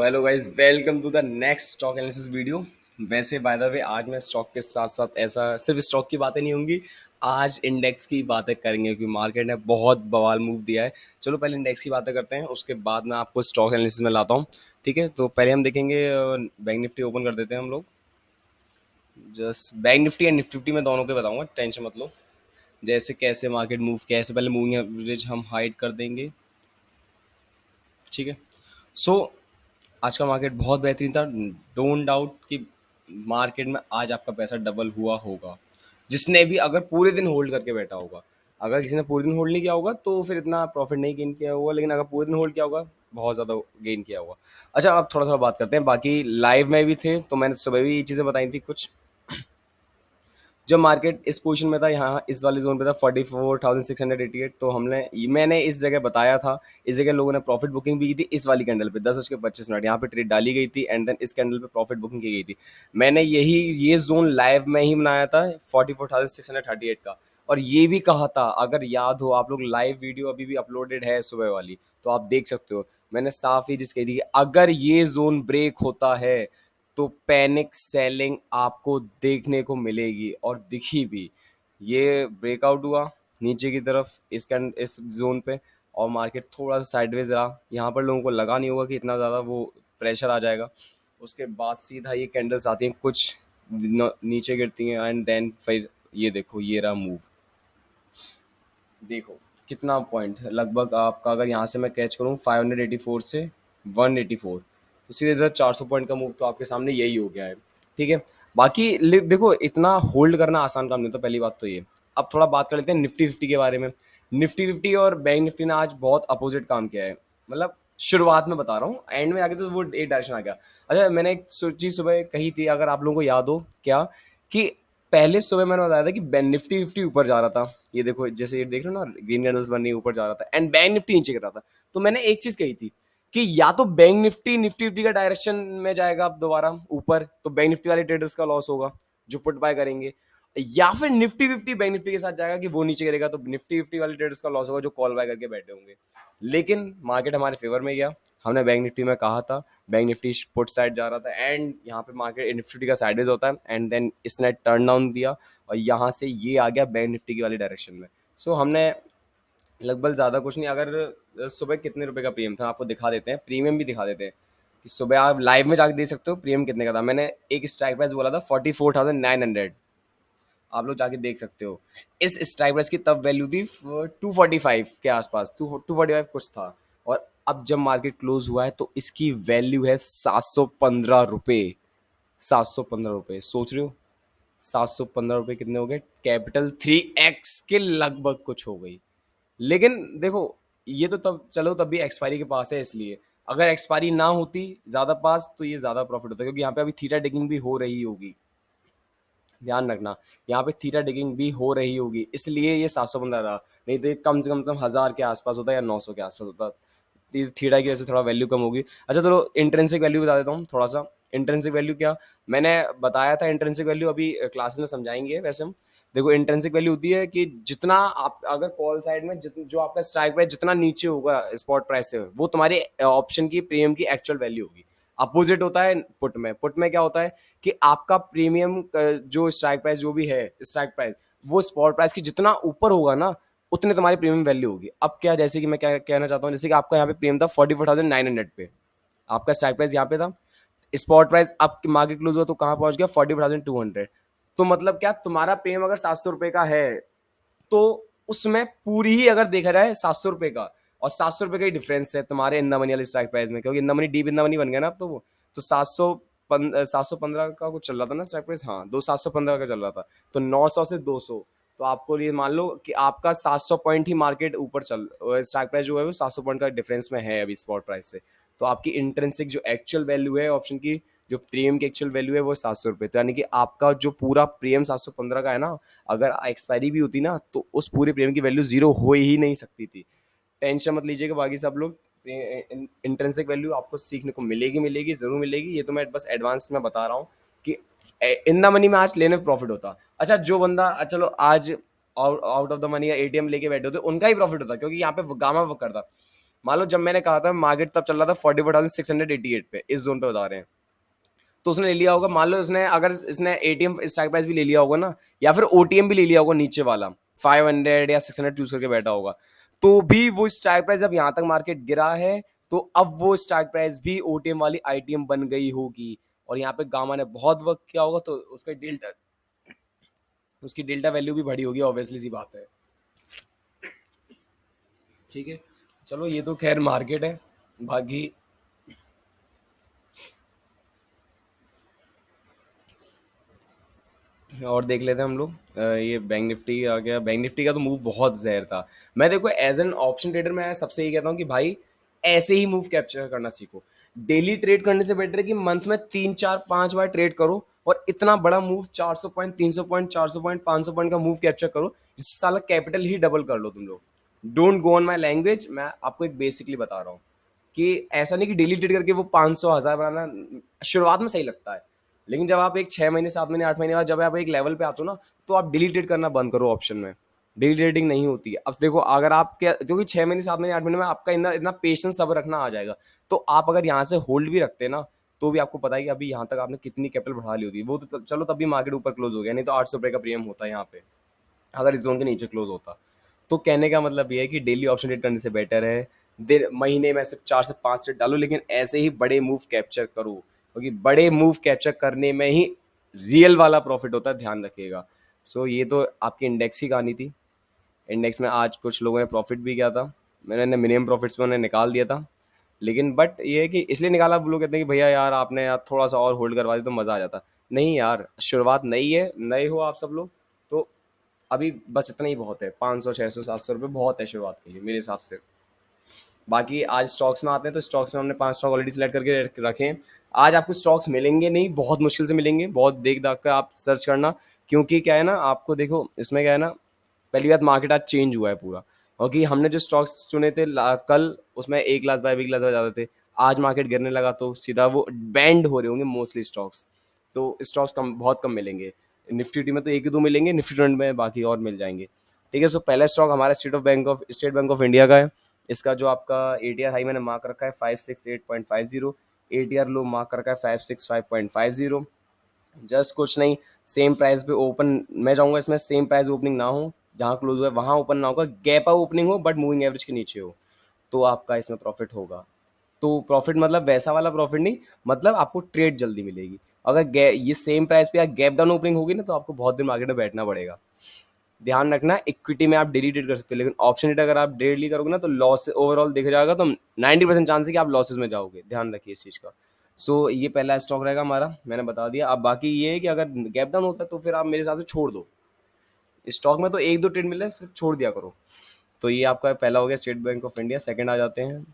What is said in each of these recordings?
Hello guys, welcome to the next stock analysis video. वैसे by the way आज मैं stock के साथ साथ ऐसा सिर्फ स्टॉक की बातें नहीं होंगी, आज इंडेक्स की बातें करेंगे क्योंकि मार्केट ने बहुत बवाल मूव दिया है। चलो पहले इंडेक्स की बातें करते हैं, उसके बाद मैं आपको स्टॉक एनालिसिस में लाता हूँ। ठीक है, तो पहले हम देखेंगे बैंक निफ्टी ओपन कर देते हैं हम लोग। Just bank Nifty and Nifty fifty में दोनों के बताऊंगा, टेंशन मत लो। जैसे कैसे मार्केट मूव किया है, ऐसे पहले मूविंग एवरेज हम हाइड कर देंगे। ठीक है। सो आज का मार्केट बहुत बेहतरीन था। डोंट डाउट कि मार्केट में आज आपका पैसा डबल हुआ होगा, जिसने भी अगर पूरे दिन होल्ड करके बैठा होगा। अगर किसी ने पूरे दिन होल्ड नहीं किया होगा तो फिर इतना प्रॉफिट नहीं गेन किया होगा, लेकिन अगर पूरे दिन होल्ड किया होगा बहुत ज़्यादा गेन किया होगा। अच्छा, अब थोड़ा थोड़ा बात करते हैं। बाकी लाइव में भी थे तो मैंने सुबह भी ये चीज़ें बताई थी कुछ। जब मार्केट इस पोजीशन में था, यहाँ इस वाली जोन पे था 44,688, तो मैंने इस जगह बताया था। इस जगह लोगों ने प्रॉफिट बुकिंग भी की थी इस वाली कैंडल पे 10:25 यहाँ पे ट्रेड डाली गई थी एंड देन इस कैंडल पे प्रॉफिट बुकिंग की गई थी। मैंने ये जोन लाइव में ही बनाया था 44,638 का। और ये भी कहा था, अगर याद हो आप लोग, लाइव वीडियो अभी भी अपलोडेड है सुबह वाली, तो आप देख सकते हो। मैंने साफ ही जिस कही थी कि अगर ये जोन ब्रेक होता है तो पैनिक सेलिंग आपको देखने को मिलेगी, और दिखी भी। ये ब्रेकआउट हुआ नीचे की तरफ इस जोन पे, और मार्केट थोड़ा सा साइडवेज रहा। यहाँ पर लोगों को लगा नहीं होगा कि इतना ज़्यादा वो प्रेशर आ जाएगा। उसके बाद सीधा ये कैंडल्स आती हैं, कुछ नीचे गिरती हैं एंड देन फिर ये देखो, ये रहा मूव। देखो कितना पॉइंट है लगभग आपका, अगर यहाँ से मैं कैच करूँ 584 से 184, तो सीधे इधर 400 पॉइंट का मूव तो आपके सामने यही हो गया है। ठीक है। बाकी देखो, इतना होल्ड करना आसान काम नहीं होता, पहली बात तो ये। अब थोड़ा बात कर लेते हैं निफ्टी फिफ्टी के बारे में। निफ्टी फिफ्टी और बैंक निफ्टी ने आज बहुत अपोजिट काम किया है। मतलब शुरुआत में बता रहा हूँ, एंड में आगे तो वो एक डायरेक्शन आ गया। अच्छा, मैंने एक चीज सुबह कही थी, अगर आप लोगों को याद हो क्या, कि पहले सुबह मैंने बताया था कि निफ्टी फिफ्टी ऊपर जा रहा था। ये देखो, जैसे ये देख रहे हो ना, ग्रीन कैंडल्स बन रही ऊपर जा रहा था एंड बैंक निफ्टी नीचे गिर रहा था। तो मैंने एक चीज कही थी कि या तो बैंक निफ्टी निफ्टी फिफ्टी का डायरेक्शन में जाएगा अब दोबारा ऊपर, तो बैंक निफ्टी वाले ट्रेडर्स का लॉस होगा जो पुट बाय करेंगे, या फिर निफ्टी फिफ्टी बैंक निफ्टी के साथ जाएगा कि वो नीचे गिरेगा, तो निफ्टी फिफ्टी वाले ट्रेडर्स का लॉस होगा जो कॉल बाय करके बैठे होंगे। लेकिन मार्केट हमारे फेवर में गया। हमने बैंक निफ्टी में कहा था बैंक निफ्टी पुट साइड जा रहा था, एंड यहाँ पे मार्केट निफ्टी का साइडेज होता है, एंड देन इसने टर्न डाउन दिया और यहाँ से ये आ गया बैंक निफ्टी की वाली डायरेक्शन में। सो हमने लगभग ज़्यादा कुछ नहीं, अगर सुबह कितने रुपए का प्रीमियम था आपको दिखा देते हैं, प्रीमियम भी दिखा देते हैं कि सुबह आप लाइव में जाके देख सकते हो प्रीमियम कितने का था। मैंने एक स्ट्राइक प्राइस बोला था 44,900, आप लोग जाके देख सकते हो। इस स्ट्राइक प्राइस की तब वैल्यू थी 245 के आसपास, 245 कुछ था। और अब जब मार्केट क्लोज हुआ है तो इसकी वैल्यू है 715 रुपये। 715 रुपये, सोच रहे हो 715 रुपये कितने हो गए? कैपिटल 3x के लगभग कुछ हो गई। लेकिन देखो, ये तो तब चलो, तब भी एक्सपायरी के पास है, इसलिए अगर एक्सपायरी ना होती ज्यादा पास तो ये ज्यादा प्रॉफिट होता, क्योंकि यहाँ पे अभी थीटा डिगिंग भी हो रही होगी। ध्यान रखना, यहाँ पे थीटा डिगिंग भी हो रही होगी, इसलिए ये 715 रहा। नहीं तो ये कम से कम 1000 के आसपास होता या 900 के आसपास होता। थीटा की वजह से थोड़ा वैल्यू कम होगी। अच्छा चलो, इंट्रिंसिक वैल्यू बता देता हूँ थोड़ा सा। इंट्रिंसिक वैल्यू क्या मैंने बताया था, इंट्रिंसिक वैल्यू अभी क्लासेस में समझाएंगे वैसे हम। देखो, इंट्रिंसिक वैल्यू होती है कि जितना आप अगर कॉल साइड में जो आपका स्ट्राइक प्राइस जितना नीचे होगा स्पॉट प्राइस से, वो तुम्हारे ऑप्शन की प्रीमियम की एक्चुअल वैल्यू होगी। अपोजिट होता है पुट में क्या होता है कि आपका प्रीमियम जो स्ट्राइक प्राइस जो भी है, स्ट्राइक प्राइस वो स्पॉट प्राइस की जितना ऊपर होगा ना, उतने तुम्हारी प्रीमियम वैल्यू होगी। अब क्या, जैसे कि मैं क्या कहना चाहता हूँ, जैसे कि आपका यहाँ पे प्रीमियम था 44,900 पे, आपका स्ट्राइक प्राइस यहाँ पे था। स्पॉट प्राइस अब मार्केट क्लोज हुआ तो कहाँ पहुंच गया? 44,200। तो मतलब क्या, तुम्हारा प्रीमियम अगर 700 रुपए का है तो उसमें पूरी ही अगर देखा जाए 700 रुपए का, और 700 रुपए का ही डिफरेंस है तुम्हारे इंदा मनी वाले स्ट्राइक प्राइस में, क्योंकि इंदा मनी डीप इंदा मनी बन गया ना अब तो वो। तो 715 का कुछ चल रहा था ना स्ट्राइक प्राइस, हाँ, 715 का चल रहा था। तो 900 से 200, तो आपको ये मान लो कि आपका 700 पॉइंट ही मार्केट ऊपर चल, स्ट्राइक प्राइस जो है वो 700 पॉइंट का डिफरेंस में है अभी स्पॉट प्राइस से। तो आपकी इंट्रिंसिक जो एक्चुअल वैल्यू है ऑप्शन की, जो प्रीमियम की एक्चुअल वैल्यू है वो 700 रुपये। तो यानी कि आपका जो पूरा प्रीमियम 715 का है ना, अगर एक्सपायरी भी होती ना तो उस पूरे प्रीमियम की वैल्यू जीरो हो ही नहीं सकती थी। टेंशन मत लीजिएगा, बाकी सब लोग इंट्रिंसिक वैल्यू आपको सीखने को मिलेगी, मिलेगी जरूर मिलेगी। ये तो मैं बस एडवांस में बता रहा हूँ कि इन द मनी में आज लेने में प्रॉफिट होता। अच्छा, जो बंदा चलो आज आउट ऑफ द मनी या एटीएम लेके बैठे होते, उनका ही प्रॉफिट होता, क्योंकि यहाँ पे गामा वर्क करता। मान लो जब मैंने कहा था मार्केट तब चल रहा था 44,688 पे, इस जोन पे बता रहे हैं, तो उसने ले लिया होगा, मान लो इसने, अगर इसने एटीएम स्ट्राइक प्राइस भी ले लिया होगा ना, या फिर ओटीएम भी ले लिया होगा नीचे वाला, 500 या 600 चूज करके बैठा होगा, तो भी वो स्ट्राइक प्राइस जब यहाँ तक मार्केट गिरा है, तो अब वो स्ट्राइक प्राइस भी ओटीएम वाली आईटीएम बन गई होगी, और यहाँ पे गामा ने बहुत वर्क किया होगा, तो उसकी डेल्टा वैल्यू भी बढ़ी होगी, ऑब्वियसली सी बात है। ठीक है, चलो ये तो खैर मार्केट है, बाकी और देख लेते हैं हम लोग। ये बैंक निफ्टी आ गया, बैंक निफ्टी का तो मूव बहुत जहर था। मैं देखो एज एन ऑप्शन ट्रेडर मैं सबसे ये कहता हूँ कि भाई ऐसे ही मूव कैप्चर करना सीखो। डेली ट्रेड करने से बेटर है कि मंथ में 3 4 5 बार ट्रेड करो, और इतना बड़ा move 400 point, 300 point, 400 point, 500 point का मूव कैप्चर करो, जिससे साला कैपिटल ही डबल कर लो तुम लोग। Don't go on my language, मैं आपको एक बेसिकली बता रहा हूँ कि ऐसा नहीं कि डेली ट्रेड करके वो 500 1000 बनाना शुरुआत में सही लगता है, लेकिन जब आप एक 6 महीने 7 महीने 8 महीने बाद जब आप एक लेवल पे आते हो ना, तो आप डेली ट्रेड करना बंद करो ऑप्शन में। डेली ट्रेडिंग नहीं होती है। अब देखो अगर आप क्या, क्योंकि 6 महीने 7 महीने 8 महीने में आपका इतना इतना पेशेंस सब रखना आ जाएगा, तो आप अगर यहाँ से होल्ड भी रखते हैं ना, तो भी आपको पता है कि अभी यहाँ तक आपने कितनी कैपिटल बढ़ा ली होती है, वो तो चलो तब भी मार्केट ऊपर क्लोज हो गया, नहीं तो 800 रुपये का प्रीमियम होता है यहाँ पे, अगर इस जोन के नीचे क्लोज होता। तो कहने का मतलब ये है कि डेली ऑप्शन ट्रेड करने से बेटर है दिन महीने में सिर्फ 4 से 5 ट्रेड डालो, लेकिन ऐसे ही बड़े मूव कैप्चर करो, क्योंकि बड़े मूव कैप्चर करने में ही रियल वाला प्रॉफिट होता है, ध्यान रखिएगा। सो ये तो आपकी इंडेक्स की कहानी थी। इंडेक्स में आज कुछ लोगों ने प्रॉफिट भी किया था, मैंने मिनिमम प्रॉफिट्स में उन्हें निकाल दिया था, लेकिन बट ये है कि इसलिए निकाला, वो लोग कहते हैं कि भैया यार आपने यार थोड़ा सा और होल्ड करवा दी तो मज़ा आ जाता। नहीं यार, शुरुआत नई है, नए हो आप सब लोग, तो अभी बस इतना ही बहुत है, 500 600 700 रुपये बहुत है शुरुआत के लिए मेरे हिसाब से। बाकी आज स्टॉक्स में आते हैं, तो स्टॉक्स में हमने 5 स्टॉक ऑलरेडी सेलेक्ट करके रखे हैं। आज आपको स्टॉक्स मिलेंगे नहीं, बहुत मुश्किल से मिलेंगे, बहुत देख दाख कर आप सर्च करना, क्योंकि क्या है ना, आपको देखो इसमें क्या है ना, पहली बात मार्केट आज चेंज हुआ है पूरा, क्योंकि हमने जो स्टॉक्स चुने थे कल, उसमें एक लाख बाय बिग लाख ज़्यादा थे, आज मार्केट गिरने लगा तो सीधा वो बैंड हो रहे होंगे मोस्टली स्टॉक्स, तो स्टॉक्स कम, बहुत कम मिलेंगे। निफ्टी टी में तो एक ही दो मिलेंगे, निफ्टी ट्रेंड में बाकी और मिल जाएंगे। ठीक है, सो पहला स्टॉक हमारा स्टेट बैंक ऑफ इंडिया का है। इसका जो आपका एटीआर हाई मैंने मार्क रखा है 568.50, एटीआर लो मार्क रखा है 565.50। जस्ट कुछ नहीं, सेम प्राइस पे ओपन, मैं चाहूँगा इसमें सेम प्राइस ओपनिंग ना हो, जहाँ क्लोज हुआ है वहाँ ओपन ना होगा, गैप अप ओपनिंग हो बट मूविंग एवरेज के नीचे हो, तो आपका इसमें प्रॉफिट होगा। तो प्रॉफिट मतलब वैसा वाला प्रॉफिट नहीं, मतलब आपको ट्रेड जल्दी मिलेगी। अगर ये सेम प्राइस पे या गैप डाउन ओपनिंग होगी ना, तो आपको बहुत दिन मार्केट में बैठना पड़ेगा। ध्यान रखना, इक्विटी में आप डेली ट्रेड कर सकते हो, लेकिन ऑप्शन ट्रेड अगर आप डेली करोगे ना, तो लॉस ओवरऑल देखा जाएगा, तो 90% चांस है कि आप लॉसेस में जाओगे, ध्यान रखिए इस चीज़ का। सो ये पहला स्टॉक रहेगा हमारा, मैंने बता दिया। अब बाकी ये है कि अगर गैप डाउन होता है तो फिर आप मेरे हिसाब से छोड़ दो, स्टॉक में तो एक दो ट्रेड मिले फिर छोड़ दिया करो। तो ये आपका पहला हो गया State Bank of India. Second आ जाते हैं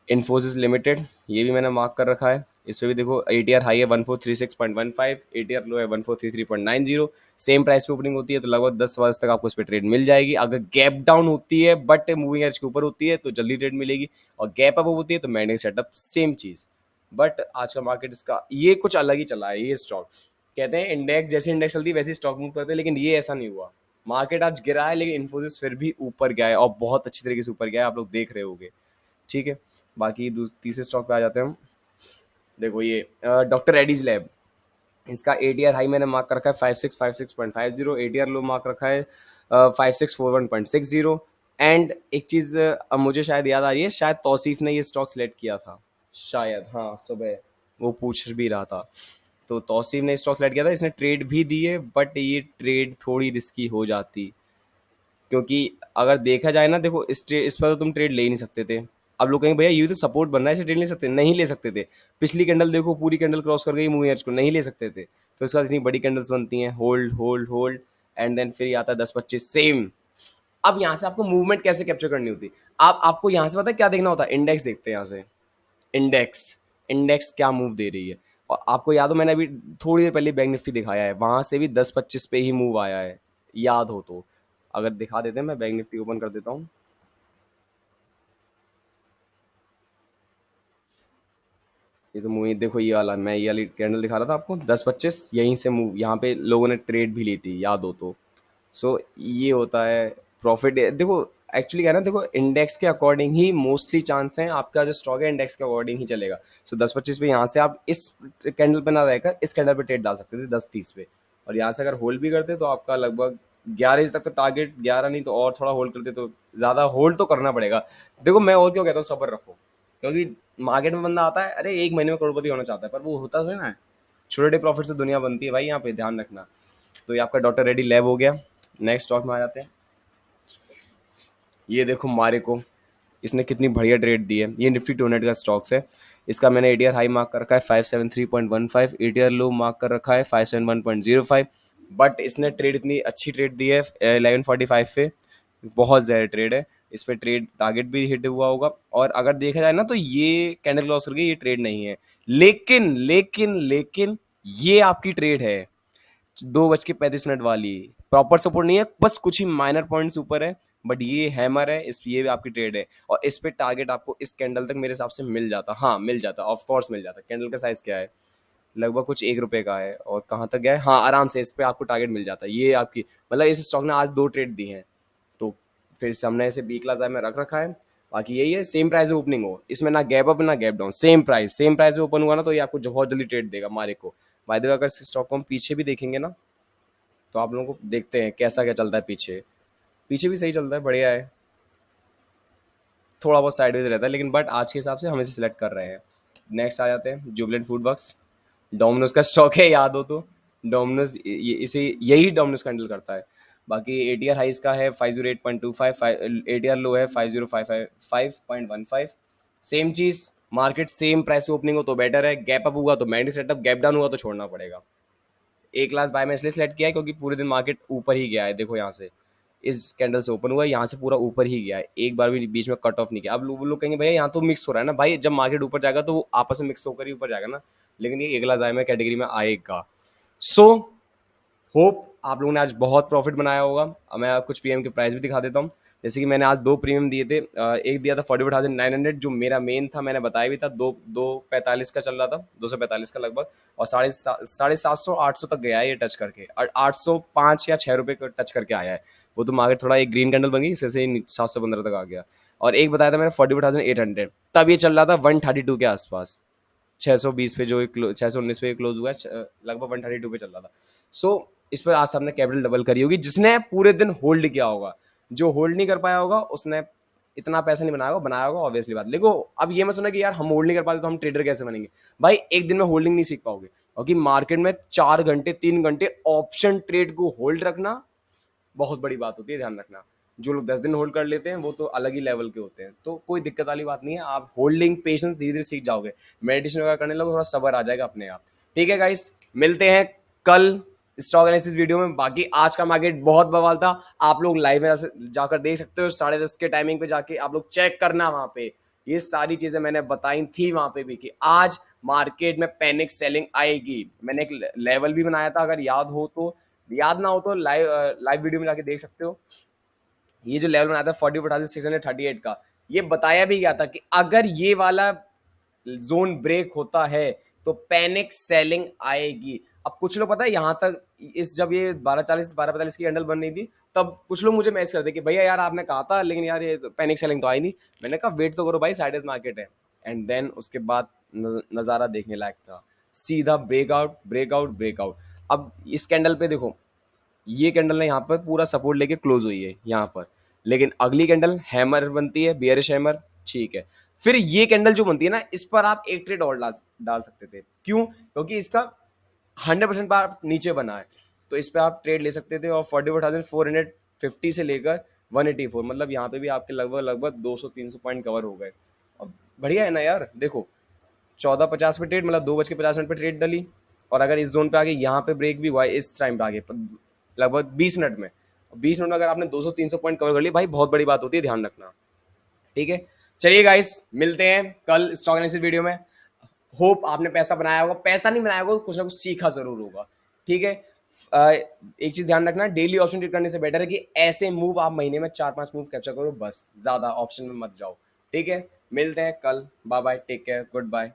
इन्फोसिस लिमिटेड, ये भी मैंने मार्क कर रखा है। इस पे भी देखो एटीआर हाई है 1436.15, एटीआर लो है 1433.90, सेम प्राइस पे ओपनिंग होती है, तो लगभग 10 वर्ष तक आपको इस पे ट्रेड मिल जाएगी। अगर गैप डाउन होती है बट मूविंग एवरेज के ऊपर होती है तो जल्दी ट्रेड मिलेगी, और गैप अप होती है तो मैंने सेटअप सेम चीज़। बट आज का मार्केट इसका ये कुछ अलग ही चला है। ये स्टॉक कहते हैं इंडेक्स, जैसे इंडेक्स चलती है वैसे स्टॉक मूव करते हैं, लेकिन ये ऐसा नहीं हुआ। मार्केट आज गिरा है, लेकिन इन्फोसिस फिर भी ऊपर गया है, और बहुत अच्छी तरीके से ऊपर गया है, आप लोग देख रहे होंगे। ठीक है, बाकी तीसरे स्टॉक पे आ जाते हैं हम। देखो ये डॉक्टर रेड्डीज लैब, इसका एटीआर हाई मैंने मार्क कर रखा है 5656.50, एटीआर लो मार्क रखा है 5641.60। एंड एक चीज़ अब मुझे शायद याद आ रही है, शायद तौसीफ ने ये स्टॉक सेलेक्ट किया था, शायद, हाँ सुबह वो पूछ भी रहा था, तो तौसीफ ने स्टॉक सेलेक्ट किया था, इसने ट्रेड भी दी है, बट ये ट्रेड थोड़ी रिस्की हो जाती, क्योंकि अगर देखा जाए ना, देखो इस पर तो तुम ट्रेड ले ही नहीं सकते थे। अब लोग कहेंगे भैया ये तो सपोर्ट बन रहा है, इसे ट्रेड ले सकते, नहीं ले सकते थे। पिछली कैंडल देखो, पूरी कैंडल क्रॉस कर गई मूविंग एवरेज को, नहीं ले सकते थे। फिर उसके बाद इतनी बड़ी कैंडल्स बनती हैं, hold hold hold, and then फिर ये आता है 10 25 सेम। अब यहाँ से आपको मूवमेंट कैसे कैप्चर करनी होती, आपको यहाँ से पता है क्या देखना होता है, इंडेक्स देखते हैं यहाँ से। इंडेक्स, इंडेक्स क्या मूव दे रही है, और आपको याद हो मैंने अभी थोड़ी देर पहले बैंक निफ्टी दिखाया है, वहां से भी 10 25 पे ही मूव आया है, याद हो तो। अगर दिखा देते हैं, मैं बैंक निफ्टी ओपन कर देता हूँ। ये तो मूवी देखो, ये वाला मैं ये वाली कैंडल दिखा रहा था आपको, 10 25 यहीं से मूव, यहाँ पे लोगों ने ट्रेड भी ली थी, याद हो तो। सो ये होता है प्रॉफिट, देखो एक्चुअली क्या है ना, देखो इंडेक्स के अकॉर्डिंग ही मोस्टली चांस है, आपका जो स्टॉक है इंडेक्स के अकॉर्डिंग ही चलेगा। सो 10-25 पे यहाँ से आप इस कैंडल पे ना रहकर इस कैंडल पे ट्रेड डाल सकते थे 10-30 पे, और यहाँ से अगर होल्ड भी करते तो आपका लगभग 11 तक तो टारगेट, 11 नहीं तो और थोड़ा होल्ड करते तो ज़्यादा होल्ड तो करना पड़ेगा। देखो मैं और क्यों कहता हूँ सब्र रखो, क्योंकि मार्केट में बंदा आता है अरे एक महीने में करोड़पति होना चाहता है, पर वो होता थोड़ी ना है। छोटे छोटे प्रॉफिट से दुनिया बनती है भाई, यहाँ पे ध्यान रखना। तो ये आपका डॉक्टर रेड्डी लैब हो गया। नेक्स्ट स्टॉक में आ जाते हैं। ये देखो मारिको, इसने कितनी बढ़िया ट्रेड दी है। ये निफ्टी 200 का स्टॉक्स है। इसका मैंने एटीआर हाई मार्क कर रखा है 573.15, एटीआर लो मार्क कर रखा है 571.05। बट इसने ट्रेड इतनी अच्छी ट्रेड दी है 1145 पे, बहुत ज़्यादा ट्रेड है। इस पे ट्रेड टारगेट भी हिट हुआ होगा, और अगर देखा जाए ना तो ये कैंडल क्लोज करके ये ट्रेड नहीं है। लेकिन लेकिन लेकिन ये आपकी ट्रेड है 2:35 वाली, प्रॉपर सपोर्ट नहीं है, बस कुछ ही माइनर पॉइंट्स ऊपर है। बट ये हैमर है, इस ये भी आपकी ट्रेड है, और इस पे टारगेट आपको इस कैंडल तक मेरे हिसाब से मिल जाता। हाँ मिल जाता, ऑफ कोर्स मिल जाता। कैंडल का साइज क्या है, लगभग कुछ 1 रुपए का है, और कहाँ तक गया है, हाँ आराम से इस पे आपको टारगेट मिल जाता है। ये आपकी मतलब इस स्टॉक ने आज 2 ट्रेड दी हैं, तो फिर से हमने ऐसे बी क्लास में रख रखा है। बाकी यही है, सेम प्राइस में ओपनिंग हो, इसमें ना गैप अप ना गैप डाउन, सेम प्राइस में ओपन हुआ ना तो ये आपको बहुत जल्दी ट्रेड देगा मारे को। बाय द वे अगर इस स्टॉक को हम पीछे भी देखेंगे ना, तो आप लोगों को देखते हैं कैसा क्या चलता है पीछे। पीछे भी सही चलता है, बढ़िया है, थोड़ा बहुत साइडवेज रहता है, लेकिन बट आज के हिसाब से हम इसे सिलेक्ट कर रहे हैं। नेक्स्ट आ जाते हैं जुबलेंट फूड वर्क्स। डोमिनोज का स्टॉक है, याद हो तो। डोमिनोज इसे यही डोमिनोज हैंडल करता है। बाकी एटीआर हाई इसका है 508.25, एटीआर लो है 5055.15। सेम चीज, मार्केट सेम प्राइस ओपनिंग हो तो बेटर है, गैप अप हुआ तो मैंडी सेटअप, गैप डाउन हुआ तो छोड़ना पड़ेगा। ए क्लास बाय में इसलिए सेलेक्ट किया है क्योंकि पूरे दिन मार्केट ऊपर ही गया है। देखो यहाँ से इस कैंडल से ओपन हुआ है, यहाँ से पूरा ऊपर ही गया है, एक बार भी बीच में कट ऑफ नहीं किया। अब लोग कहेंगे भैया यहाँ तो मिक्स हो रहा है ना, भाई जब मार्केट ऊपर जाएगा तो वो आपस में मिक्स होकर ही ऊपर जाएगा ना, लेकिन ये ए क्लास बाय में कैटेगरी में आएगा। सो होप आप लोगों ने आज बहुत प्रॉफिट बनाया होगा। अब मैं कुछ प्रीमियम के प्राइस भी दिखा देता हूँ। जैसे कि मैंने आज 2 प्रीमियम दिए थे, एक दिया था 44,900 जो मेरा मेन था, मैंने बताया भी था, 245 का चल रहा था, 245 का लगभग, और 750 800 तक गया है ये टच करके, और 805 या 6 रुपये का टच करके आया है। वो तो मार्केट थोड़ा एक ग्रीन कैंडल बन गई, इससे से 715 तक आ गया। और एक बताया था मैंने 44,800, तब ये चल रहा था 132 के आसपास, 620 पे जो 619 पे क्लोज हुआ है, लगभग 132 पे चल रहा था। सो इस पर आज सबने कैपिटल डबल करी होगी, जिसने पूरे दिन होल्ड किया होगा। जो होल्ड नहीं कर पाया होगा उसने इतना पैसा नहीं बनाया होगा ऑब्वियसली बात। देखो अब ये मत सुना कि यार हम होल्ड नहीं कर पाते तो हम ट्रेडर कैसे बनेंगे। भाई एक दिन में होल्डिंग नहीं सीख पाओगे, क्योंकि मार्केट में 4 घंटे 3 घंटे ऑप्शन ट्रेड को होल्ड रखना बहुत बड़ी बात होती है, ध्यान रखना। जो लोग 10 दिन होल्ड कर लेते हैं वो तो अलग ही लेवल के होते हैं, तो कोई दिक्कत वाली बात नहीं है। आप होल्डिंग पेशेंस धीरे धीरे सीख जाओगे, मेडिटेशन वगैरह करने लगो, थोड़ा सबर आ जाएगा अपने आप। ठीक है गाइस, मिलते हैं कल स्टॉक एनालिसिस वीडियो में। बाकी आज का मार्केट बहुत बवाल था, आप लोग लाइव में जाकर देख सकते हो, 10:30 के टाइमिंग पे जाके आप लोग चेक करना, वहां पे ये सारी चीजें मैंने बताई थी वहां पे भी कि आज मार्केट में पैनिक सेलिंग आएगी। मैंने एक लेवल भी बनाया था, अगर याद हो तो, याद ना हो तो लाइव लाइव वीडियो में जाके देख सकते हो। ये जो लेवल बनाया था 44,638 का, ये बताया भी गया था कि अगर ये वाला जोन ब्रेक होता है तो पैनिक सेलिंग आएगी। अब कुछ लोग पता है यहाँ तक, इस जब ये 12:40 12:45 की कैंडल बन रही थी, तब कुछ लोग मुझे मैसेज करते कि भैया यार आपने कहा था, लेकिन यार ये पैनिक सेलिंग तो आई नहीं। मैंने कहा वेट तो करो भाई, साइडेज मार्केट है। एंड देन उसके बाद नज़ारा देखने लायक था, सीधा ब्रेकआउट ब्रेकआउट ब्रेकआउट। अब इस कैंडल पे देखो, ये कैंडल ने यहाँ पर पूरा सपोर्ट लेके क्लोज हुई है यहाँ पर, लेकिन अगली कैंडल हैमर बनती है, बियरिश हैमर, ठीक है। फिर ये कैंडल जो बनती है ना, इस पर आप एक ट्रेड और डाल सकते थे। क्यों? क्योंकि इसका 100% बार नीचे बना है, तो इस पर आप ट्रेड ले सकते थे। और 44,450 से लेकर 184, मतलब यहाँ पे भी आपके लगभग लगभग 200-300 पॉइंट कवर हो गए। अब बढ़िया है ना यार। देखो 14:50 पे ट्रेड, मतलब 2:50 पे ट्रेड डली, और अगर इस जोन पे आगे यहाँ पे ब्रेक भी हुआ है इस टाइम पे आगे लगभग 20 मिनट में, 20 मिनट में अगर आपने 200-300 पॉइंट कवर कर लिए, भाई बहुत बड़ी बात होती है, ध्यान रखना। ठीक है, चलिए गाइस, मिलते हैं कल स्टॉक एनालिसिस वीडियो में। होप आपने पैसा बनाया होगा, पैसा नहीं बनाया होगा, कुछ ना कुछ सीखा जरूर होगा। ठीक है, एक चीज ध्यान रखना, डेली ऑप्शन ट्रेड करने से बेटर है कि ऐसे मूव आप महीने में 4-5 मूव कैप्चर करो, बस ज्यादा ऑप्शन में मत जाओ। ठीक है, मिलते हैं कल, bye bye, take care, good bye.